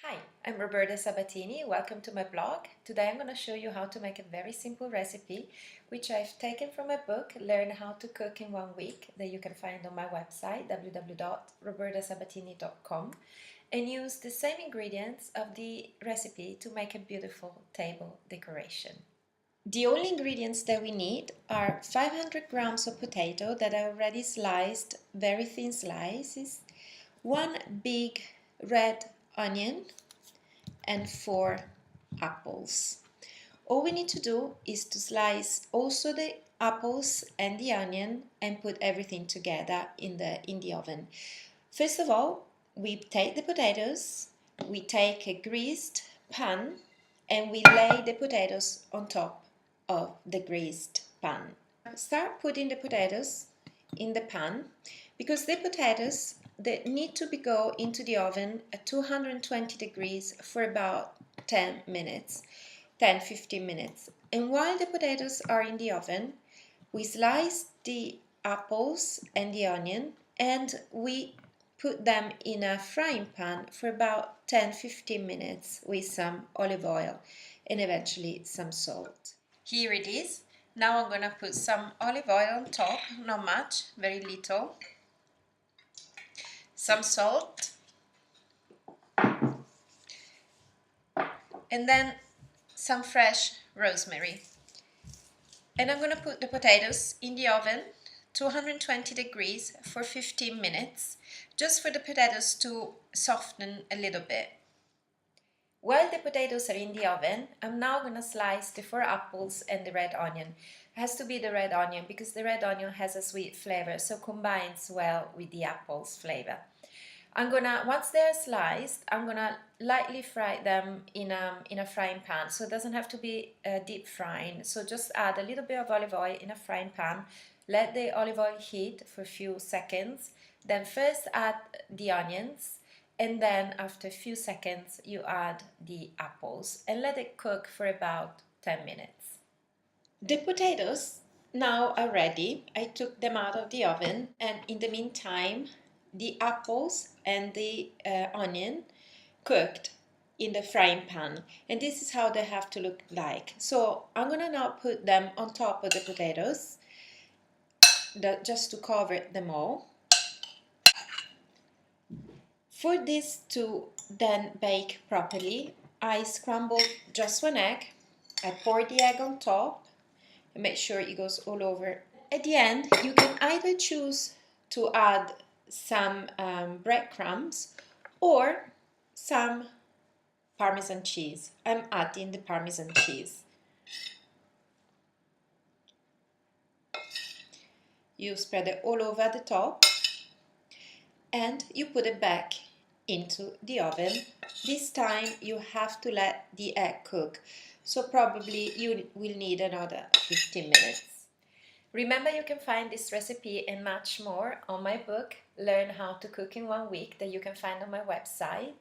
Hi, I'm Roberta Sabatini. Welcome to my blog. Today I'm going to show you how to make a very simple recipe which I've taken from a book, Learn How to Cook in 1 Week, that you can find on my website www.robertasabatini.com, and use the same ingredients of the recipe to make a beautiful table decoration. The only ingredients that we need are 500 grams of potato that I already sliced very thin slices, one big red onion, and 4 apples. All we need to do is to slice also the apples and the onion and put everything together in the oven. First of all, we take the potatoes, we take a greased pan and we lay the potatoes on top of the greased pan. Start putting the potatoes in the pan because the potatoes they need to go into the oven at 220 degrees for about 10 minutes, 10-15 minutes. And while the potatoes are in the oven, we slice the apples and the onion and we put them in a frying pan for about 10-15 minutes with some olive oil and eventually some salt. Here it is. Now I'm gonna put some olive oil on top, not much, very little, some salt, and then some fresh rosemary. And I'm gonna put the potatoes in the oven, 220 degrees for 15 minutes, just for the potatoes to soften a little bit. While the potatoes are in the oven, I'm now going to slice the 4 apples and the red onion. It has to be the red onion because the red onion has a sweet flavor, so combines well with the apple's flavor. Once they're sliced, I'm gonna lightly fry them in a frying pan. So it doesn't have to be deep frying. So just add a little bit of olive oil in a frying pan. Let the olive oil heat for a few seconds. Then first add the onions, and then after a few seconds you add the apples and let it cook for about 10 minutes. The potatoes now are ready. I took them out of the oven, and in the meantime the apples and the onion cooked in the frying pan, and this is how they have to look like. So I'm gonna now put them on top of the potatoes just to cover them all. For this to then bake properly, I scrambled just 1 egg. I pour the egg on top and make sure it goes all over. At the end, you can either choose to add some breadcrumbs or some Parmesan cheese. I'm adding the Parmesan cheese. You spread it all over the top and you put it back into the oven. This time you have to let the egg cook, so probably you will need another 15 minutes. Remember, you can find this recipe and much more on my book, Learn How to Cook in 1 Week, that you can find on my website.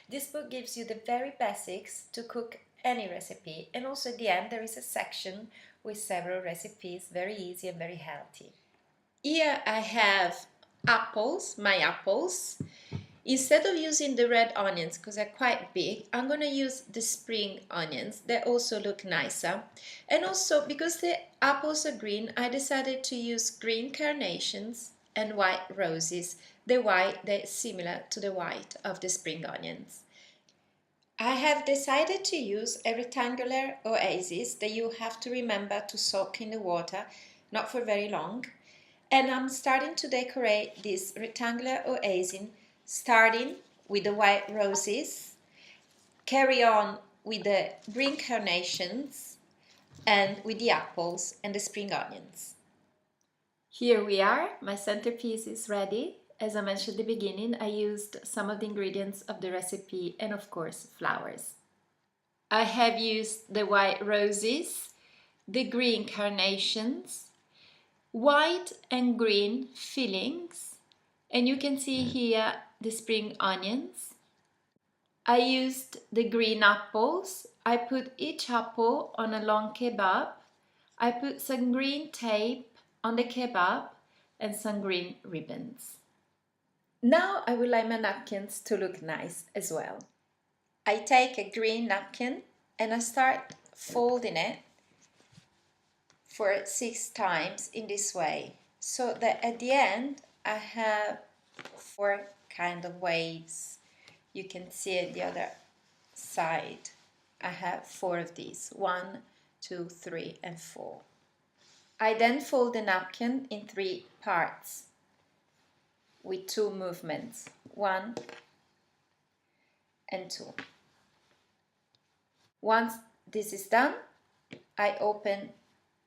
This book gives you the very basics to cook any recipe, and also at the end there is a section with several recipes, very easy and very healthy. Here I have apples, my apples. Instead of using the red onions, because they're quite big, I'm going to use the spring onions. They also look nicer. And also, because the apples are green, I decided to use green carnations and white roses. The white, they're similar to the white of the spring onions. I have decided to use a rectangular oasis that you have to remember to soak in the water, not for very long. And I'm starting to decorate this rectangular oasis, starting with the white roses, carry on with the green carnations, and with the apples and the spring onions. Here we are, my centerpiece is ready. As I mentioned at the beginning, I used some of the ingredients of the recipe and of course flowers. I have used the white roses, the green carnations, white and green fillings, and you can see here the spring onions. I used the green apples. I put each apple on a long kebab. I put some green tape on the kebab and some green ribbons. Now I will like my napkins to look nice as well. I take a green napkin and I start folding it for 6 times in this way, so that at the end I have 4 kind of waves. You can see at the other side I have 4 of these, 1, 2, 3 and 4. I then fold the napkin in 3 parts with 2 movements, 1 and 2. Once this is done, I open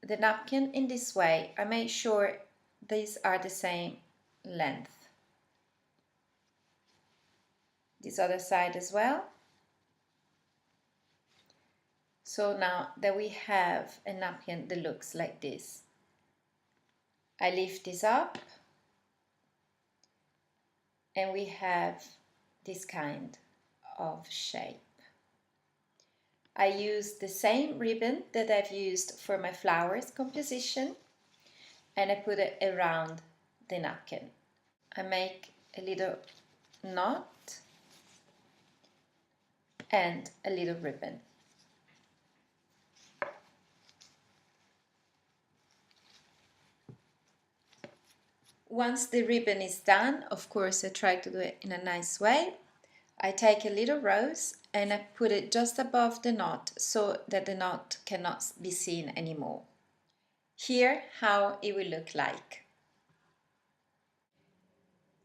the napkin in this way. I make sure these are the same length. This other side as well. So now that we have a napkin that looks like this, I lift this up and we have this kind of shape. I use the same ribbon that I've used for my flowers composition and I put it around the napkin. I make a little knot and a little ribbon. Once the ribbon is done, of course I try to do it in a nice way. I take a little rose and I put it just above the knot so that the knot cannot be seen anymore. Here how it will look like.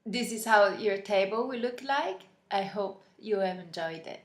This is how your table will look like. I hope you have enjoyed it.